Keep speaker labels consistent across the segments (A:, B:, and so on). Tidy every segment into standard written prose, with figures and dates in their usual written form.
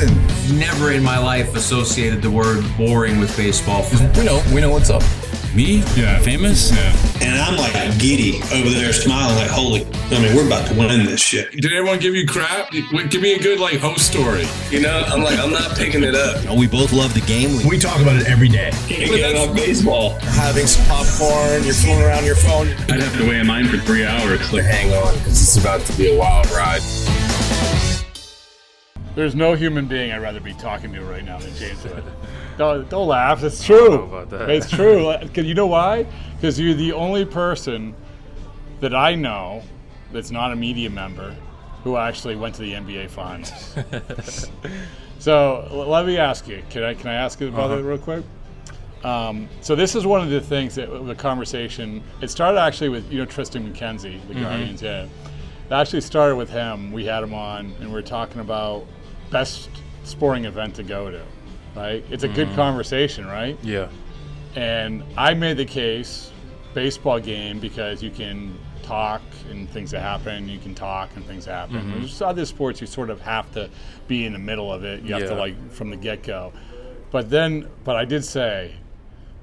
A: listen, never in my life associated the word boring with baseball.
B: We know what's up.
C: Me? Yeah. Famous? Yeah.
D: And I'm like giddy over there smiling like, we're about to win this shit.
C: Did everyone give you crap? Give me a good host story.
B: I'm not picking it up.
E: We both love the game.
F: We talk about it every day.
B: Get on baseball.
E: Having some popcorn, you're fooling around your phone.
G: I'd have to wait in line for 3 hours.
E: Hang on, because it's about to be a wild ride.
H: There's no human being I'd rather be talking to right now than James Wood. Don't laugh. It's true.
I: I don't know about that.
H: It's true. Cause you know why? Because you're the only person that I know that's not a media member who actually went to the NBA Finals. So let me ask you. Can I ask you about it real quick? So this is one of the things that the conversation. It started actually with Tristan McKenzie, the Guardians. Yeah, it actually started with him. We had him on, and we were talking about best sporting event to go to. Right? It's a good conversation, right?
I: Yeah.
H: And I made the case, baseball game, because you can talk and things that happen. You can talk and things happen. There's other sports you sort of have to be in the middle of it. You have to from the get-go. But I did say,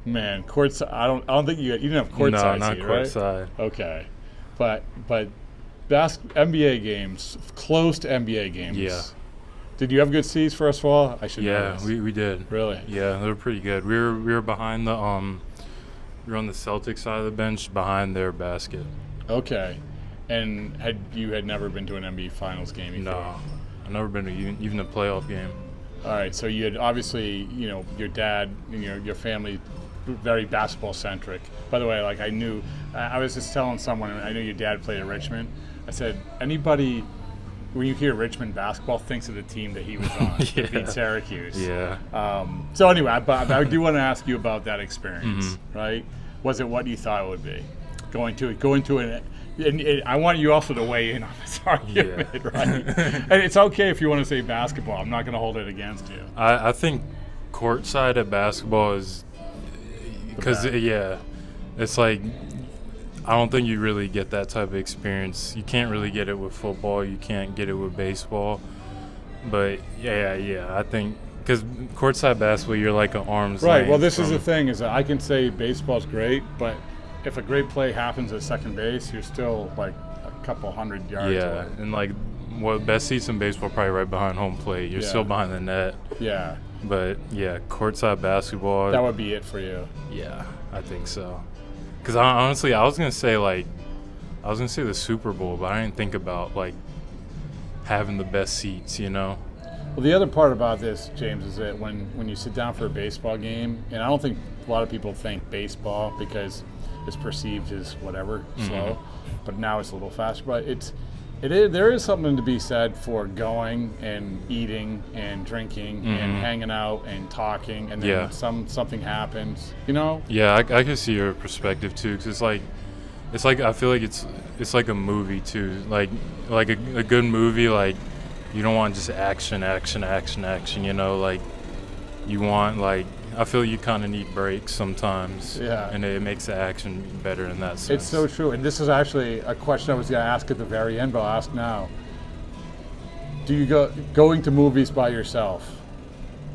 H: man, courtside. I don't think you didn't have courtside.
I: No, not
H: seat,
I: courtside.
H: Right? Okay, but NBA games, close to NBA games.
I: Yeah.
H: Did you have good seats first of all? I should know
I: Yeah,
H: this.
I: we did.
H: Really?
I: Yeah, they were pretty good. We were behind the we were on the Celtics side of the bench behind their basket.
H: Okay. And had never been to an NBA Finals game before?
I: No. I've never been to even a playoff game.
H: All right, so you had obviously, your dad and your family very basketball centric. By the way, I was just telling someone, I knew your dad played at Richmond. I said, anybody when you hear Richmond basketball, thinks of the team that he was on, that beat Syracuse.
I: Yeah.
H: So anyway, but I do want to ask you about that experience, right? Was it what you thought it would be? Going to an, and I want you also to weigh in on this argument, right? And it's okay if you want to say basketball. I'm not going to hold it against you.
I: I think courtside at basketball is because it's like I don't think you really get that type of experience. You can't really get it with football. You can't get it with baseball. But I think because courtside basketball, you're like an arm's length.
H: Right. Well, this is the thing: is that I can say baseball's great, but if a great play happens at second base, you're still like a couple hundred yards away.
I: And like best seats in baseball probably right behind home plate. You're still behind the net.
H: Yeah.
I: But courtside basketball.
H: That would be it for you.
I: Yeah, I think so. Because honestly, I was gonna say the Super Bowl, but I didn't think about like having the best seats. Well,
H: the other part about this, James, is that when you sit down for a baseball game, and I don't think a lot of people think baseball because it's perceived as whatever slow, but now it's a little faster. But there is something to be said for going and eating and drinking and hanging out and talking, and then something happens.
I: Yeah, I can see your perspective too, because it's like I feel like it's like a movie too, like a good movie. Like you don't want just action. Like you want I feel you kind of need breaks sometimes.
H: Yeah. And
I: it makes the action better in that sense.
H: It's so true. And this is actually a question I was going to ask at the very end, but I'll ask now. Do you going to movies by yourself?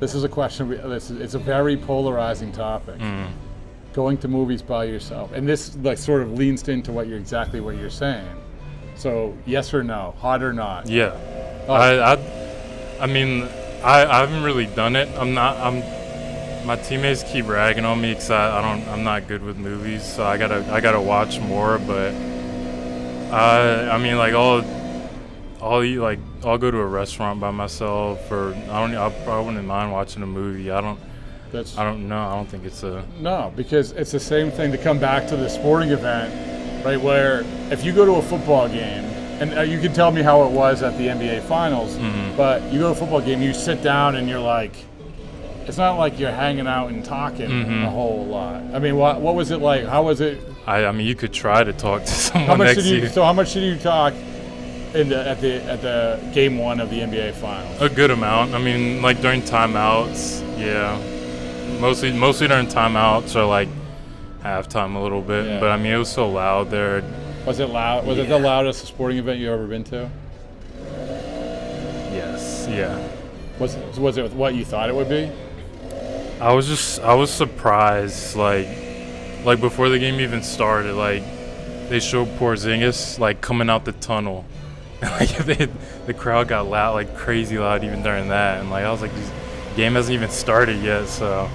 H: This is a question. It's a very polarizing topic. Going to movies by yourself, and this sort of leans into exactly what you're saying. So yes or no, hot or not?
I: Yeah. I mean, I haven't really done it. My teammates keep ragging on me because I'm not good with movies, so I gotta watch more. But I mean, I'll go to a restaurant by myself, or I wouldn't mind watching a movie. I don't know. I don't think it's
H: no, because it's the same thing to come back to the sporting event, right? Where if you go to a football game, and you can tell me how it was at the NBA Finals, but you go to a football game, you sit down, and you're like. It's not like you're hanging out and talking a whole lot. I mean, what was it like? How was it?
I: I mean, you could try to talk to someone next to you.
H: So how much did you talk at the game one of the NBA Finals?
I: A good amount. I mean, like during timeouts, yeah. Mostly during timeouts or halftime a little bit. Yeah. But I mean, it was so loud there.
H: Was it loud? Was it the loudest sporting event you ever been to?
I: Yes. Yeah.
H: Was it what you thought it would be?
I: I was surprised, like before the game even started, like they showed Porzingis like coming out the tunnel, like the crowd got loud, like crazy loud even during that, and like I was like, this game hasn't even started yet, so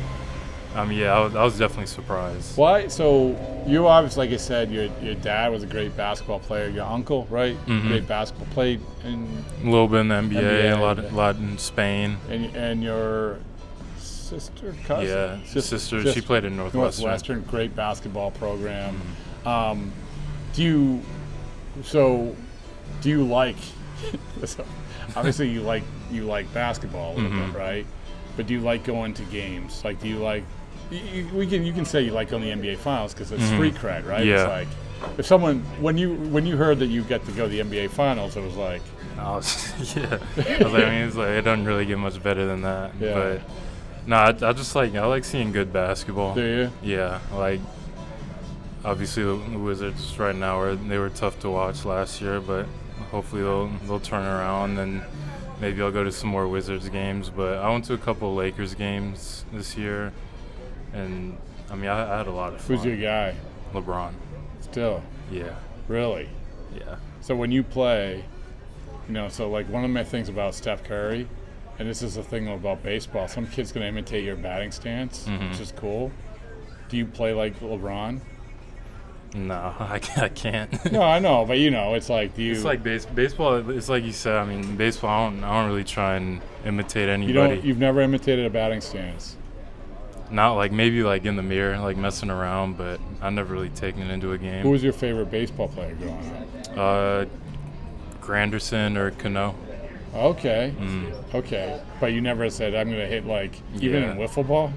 I: I was definitely surprised.
H: Why? So you obviously, like I said, your dad was a great basketball player. Your uncle, right?
I: Mm-hmm.
H: Great basketball, played in
I: A little bit in the NBA,
H: NBA,
I: a lot in Spain.
H: and your sister, cousin?
I: Yeah, sister.
H: Just
I: She played in Northwestern.
H: Great basketball program.
I: Mm-hmm.
H: Do you like? So obviously, you like basketball a little
I: Mm-hmm.
H: bit, right? But do you like going to games? Like, do you like? You can say you like going to the NBA Finals because it's free cred, right?
I: Yeah.
H: It's like if someone when you heard that you get to go to the NBA Finals, it was like,
I: I was like, it doesn't really get much better than that.
H: Yeah.
I: But no, I just I like seeing good basketball.
H: do you?
I: Yeah, like obviously the Wizards right now they were tough to watch last year, but hopefully they'll turn around and maybe I'll go to some more Wizards games. But I went to a couple Lakers games this year, and I had a lot of fun.
H: Who's your guy?
I: LeBron.
H: Still,
I: Yeah,
H: really?
I: yeah.
H: So when you play, so like one of my things about Steph Curry, and this is the thing about baseball, some kid's going to imitate your batting stance,
I: Mm-hmm.
H: which is cool. Do you play like LeBron?
I: No, I can't.
H: No, I know, but it's like, do you?
I: It's like baseball. It's like you said. I mean, baseball. I don't really try and imitate anybody.
H: You've never imitated a batting stance.
I: Not like maybe like in the mirror, like messing around, but I've never really taken it into a game.
H: Who was your favorite baseball player growing up?
I: Granderson or Cano.
H: Okay.
I: Mm.
H: Okay. But you never said, I'm going to hit even
I: Yeah.
H: in wiffle ball?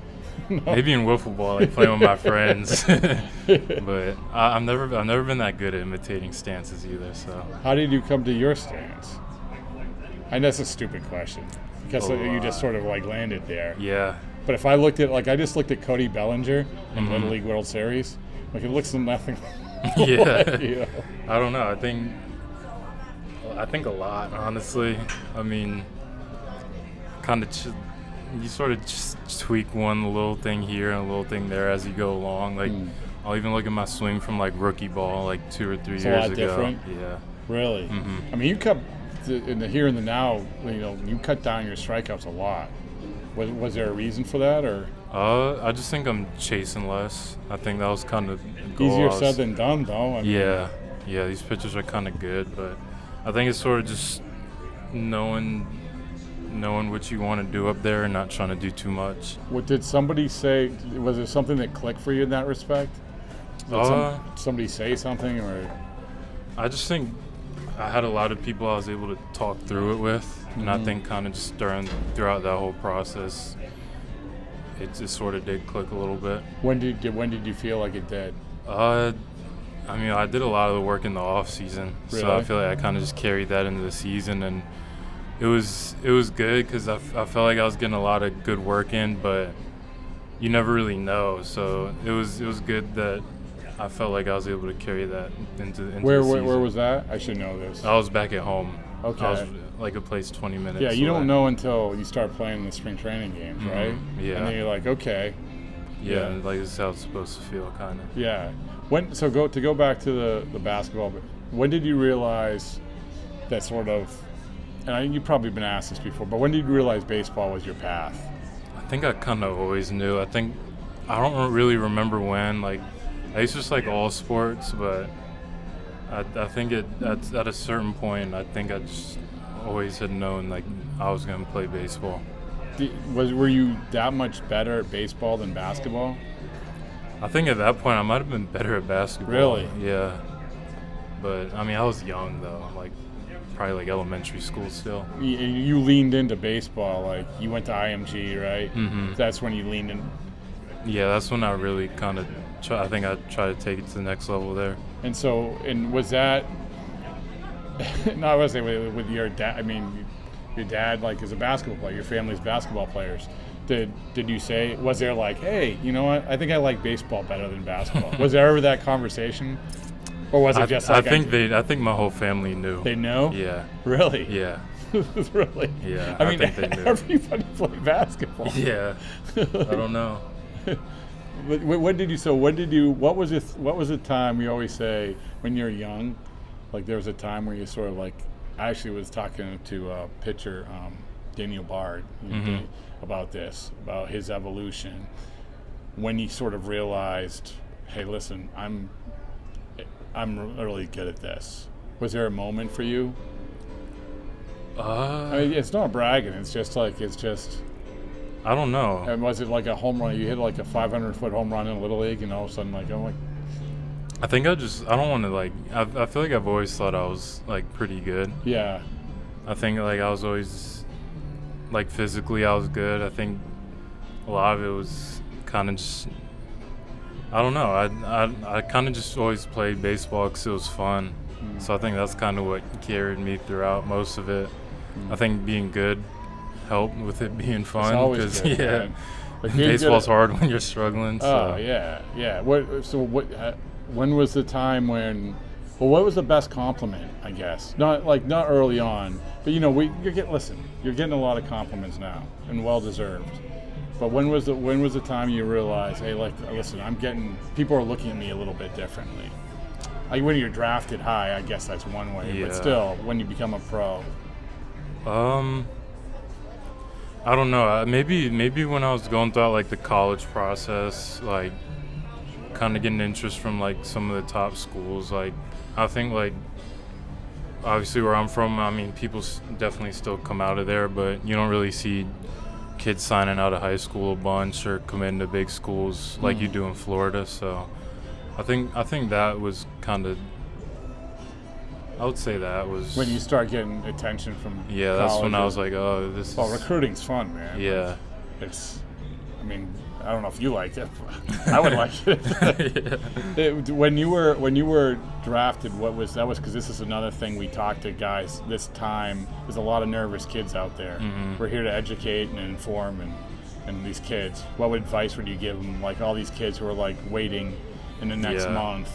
H: No.
I: Maybe in wiffle ball, like playing with my friends. But I've never been that good at imitating stances either. So
H: How did you come to your stance? And that's a stupid question because you just sort of landed there.
I: yeah,
H: But if I looked at, I just looked at Cody Bellinger in Little League World Series, it looks nothing.
I: yeah. I don't know. I think a lot, honestly. I mean, kind of you sort of just tweak one little thing here and a little thing there as you go along. Like, I'll even look at my swing from rookie ball 2 or 3
H: It's
I: years
H: a lot
I: ago.
H: different?
I: Yeah.
H: Really?
I: Mm-hmm.
H: I mean, you cut in the here and the now. You cut down your strikeouts a lot. Was there a reason for that, or
I: I just think I'm chasing less. I think that was kind of the goal.
H: easier said than done, though? I mean,
I: Yeah. These pitchers are kind of good, but I think it's sort of just knowing what you want to do up there and not trying to do too much.
H: What did somebody say? Was there something that clicked for you in that respect? Did somebody say something, or
I: I just think I had a lot of people I was able to talk through it with, and I think kind of just throughout that whole process, it just sort of did click a little bit.
H: when did you feel like it did?
I: I did a lot of the work in the off season, so I
H: Really?
I: feel like I kind of just carried that into the season, and it was good because I felt like I was getting a lot of good work in, but you never really know. So it was good that I felt like I was able to carry that into
H: Where
I: the season.
H: where was that? I should know this.
I: I was back at home.
H: Okay.
I: I was a place 20 minutes.
H: Yeah, you
I: away.
H: don't know until you start playing in the spring training games, right?
I: Yeah.
H: And then you're like, okay.
I: Yeah, this is how it's supposed to feel, kind of.
H: Yeah. To go back to the basketball, when did you realize that sort of, and you've probably been asked this before, but when did you realize baseball was your path?
I: I think I kind of always knew. I don't really remember when. I used to just like all sports, but I think at a certain point, I think I just always had known I was going to play baseball.
H: Were you that much better at baseball than basketball?
I: I think at that point I might have been better at basketball.
H: Really?
I: Yeah. But I was young though, probably elementary school still.
H: You leaned into baseball, you went to IMG, right?
I: Mm-hmm.
H: That's when you leaned in.
I: Yeah, that's when I really kind of I think I tried to take it to the next level there.
H: And was that? No, I was saying with your dad. I mean, your dad is a basketball player. Your family's basketball players. Did you say? Was there hey, you know what? I think I like baseball better than basketball. Was there ever that conversation, or was it just?
I: I think my whole family knew.
H: They know.
I: Yeah.
H: Really?
I: Yeah.
H: Really?
I: Yeah,
H: I mean,
I: think they knew.
H: everybody played basketball.
I: Yeah, I don't know.
H: But what was the time you always say when you're young, like there was a time where you sort of like, I actually was talking to pitcher Daniel Bard about this, about his evolution, when he sort of realized, hey, listen, I'm really good at this. Was there a moment for you? I mean, it's not bragging. It's just.
I: I don't know.
H: And was it like a home run? You hit like a 500-foot home run in Little League, and all of a sudden, like, I'm like.
I: I think I don't want to like. I feel like I've always thought I was like pretty good.
H: Yeah.
I: I think like I was always like physically I was good. I think a lot of it was kind of just. I don't know. I kind of just always played baseball because it was fun. So I think that's kind of what carried me throughout most of it. I think being good helped with it being fun because baseball's hard when you're struggling. So.
H: Oh yeah. When was the time when? Well, what was the best compliment? I guess not early on, but you're getting a lot of compliments now, and well deserved. But when was the time you realized, hey, like, listen, people are looking at me a little bit differently. Like when you're drafted high, I guess that's one way.
I: Yeah.
H: But still, when you become a pro.
I: I don't know. Maybe when I was going through like the college process, like kind of getting interest from like some of the top schools. Like I think like obviously where I'm from, I mean people definitely still come out of there, but you don't really see kids signing out of high school a bunch or committing to big schools like you do in Florida. So I think that was kind of. I would say that was
H: when you start getting attention from.
I: Yeah, that's when I was like, oh, this.
H: Well, recruiting's fun, man.
I: Yeah.
H: I mean, I don't know if you liked it. But I would like it. When you were drafted, what was that? Was because this is another thing we talk to guys. This time, there's a lot of nervous kids out there. We're here to educate and inform, and these kids. What advice would you give them? Like all these kids who are like waiting in the next month.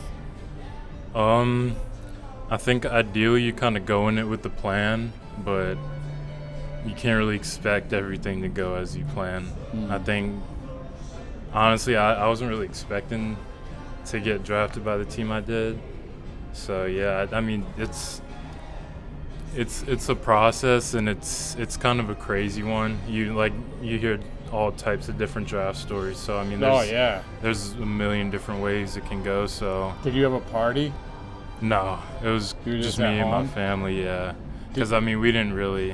I: I think ideally you kind of go in it with the plan, but you can't really expect everything to go as you plan. I think, honestly, I wasn't really expecting to get drafted by the team I did. So yeah, I mean it's a process, and it's kind of a crazy one. You hear all types of different draft stories. So I mean, there's a million different ways it can go. So
H: did you have a party?
I: No, it was just me and my family. Yeah, because I mean we didn't really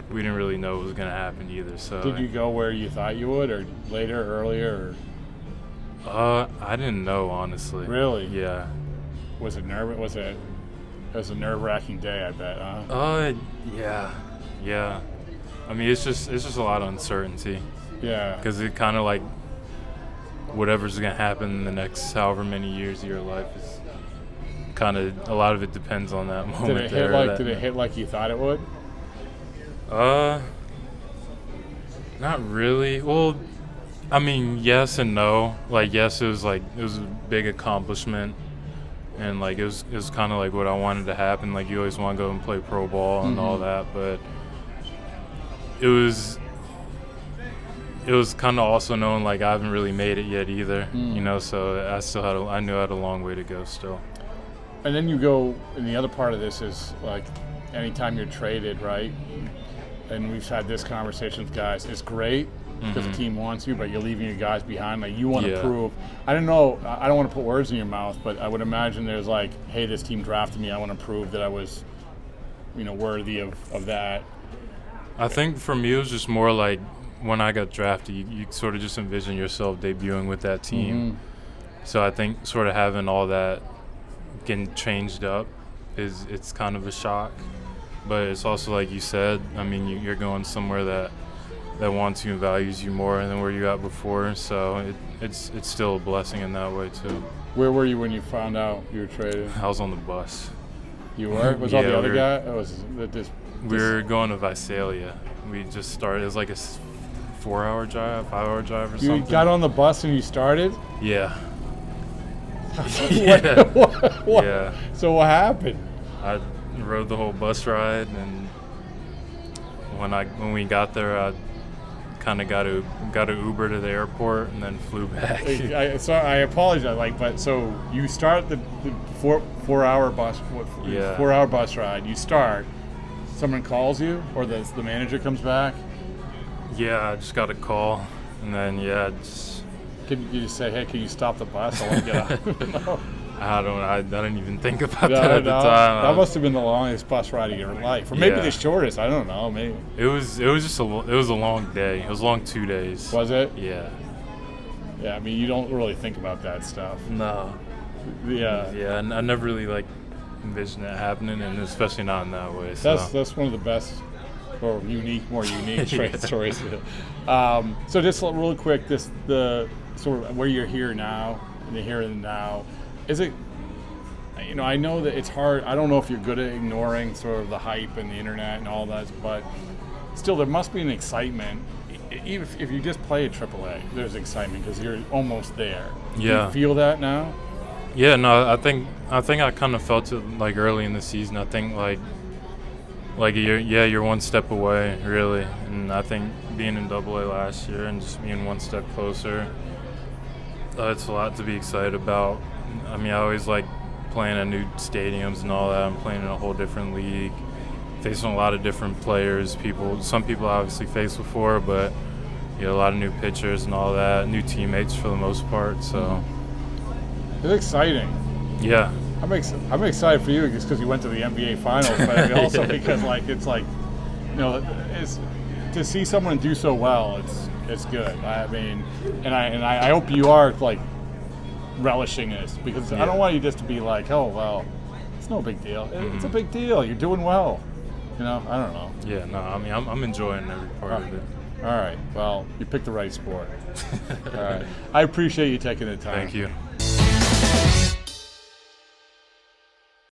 I: know what was gonna happen either. So
H: did you go where you thought you would, or later, earlier? Or?
I: I didn't know, honestly.
H: Really?
I: Yeah.
H: Was it nervous? It was a nerve-wracking day, I bet,
I: huh? Yeah. I mean, it's just a lot of uncertainty.
H: Yeah.
I: Because it kind of like whatever's gonna happen in the next however many years of your life is kind of a lot of it depends on that moment.
H: Did it hit like you thought it would?
I: Not really. Well, I mean, yes and no. Like, yes, it was a big accomplishment, and like it was kind of like what I wanted to happen. Like, you always want to go and play pro ball and all that, but it was kind of also known like I haven't really made it yet either. So I knew I had a long way to go still.
H: And then you go, and the other part of this is like anytime you're traded, right? And we've had this conversation with guys. It's great because the team wants you, but you're leaving your guys behind. Like you want to prove. I don't know. I don't want to put words in your mouth, but I would imagine there's like, hey, this team drafted me. I want to prove that I was, worthy of that.
I: I think for me it was just more like when I got drafted, you sort of just envision yourself debuting with that team. So I think sort of having all that getting changed up it's kind of a shock, but it's also like you said, I mean you're going somewhere that wants you and values you more than where you at before, so it's still a blessing in that way too.
H: Where were you when you found out you were traded?
I: I was on the bus.
H: You were? Was all the other guy?
I: We were going to Visalia. We just started. It was like a 4-hour drive, 5-hour drive or something.
H: You got on the bus and you started?
I: Yeah.
H: What?
I: Yeah.
H: So what happened?
I: I rode the whole bus ride, and when we got there, I kind of got a Uber to the airport and then flew back.
H: So I apologize, but so you start the 4 hour bus, 4 hour bus ride. You start. Someone calls you, or the manager comes back.
I: Yeah, I just got a call, and then
H: Can you just say, hey, can you stop the bus? I want to get out.
I: I didn't even think about that at the time.
H: That must have been the longest bus ride of your life, or maybe the shortest. I don't know. Maybe
I: it was just a long day. It was a long 2 days.
H: Was it?
I: Yeah.
H: Yeah. I mean, you don't really think about that stuff.
I: No.
H: Yeah.
I: Yeah, and I never really envisioned it happening, and especially not in that way.
H: That's one of the best, or more unique stories. So just really quick, the sort of where you're here now, in the here and now. Is it, I know that it's hard. I don't know if you're good at ignoring sort of the hype and the internet and all that, but still there must be an excitement. Even if you just play at AAA, there's excitement because you're almost there.
I: Yeah.
H: Do you feel that now?
I: Yeah, no, I think I kind of felt it early in the season. I think you're one step away, really. And I think being in AA last year and just being one step closer, it's a lot to be excited about. I mean, I always like playing at new stadiums and all that. I'm playing in a whole different league, facing a lot of different players. Some people I obviously faced before, but a lot of new pitchers and all that, new teammates for the most part. So
H: it's exciting.
I: Yeah.
H: I'm excited for you just because you went to the NBA Finals, but also because it's to see someone do so well. It's good. I mean, and I hope you are relishing this because I don't want you just to be like, oh well, it's no big deal. It's a big deal. You're doing well. I don't know.
I: Yeah, no, I mean I'm enjoying every part of it.
H: All right. Well, you picked the right sport. All right. I appreciate you taking the time.
I: Thank you.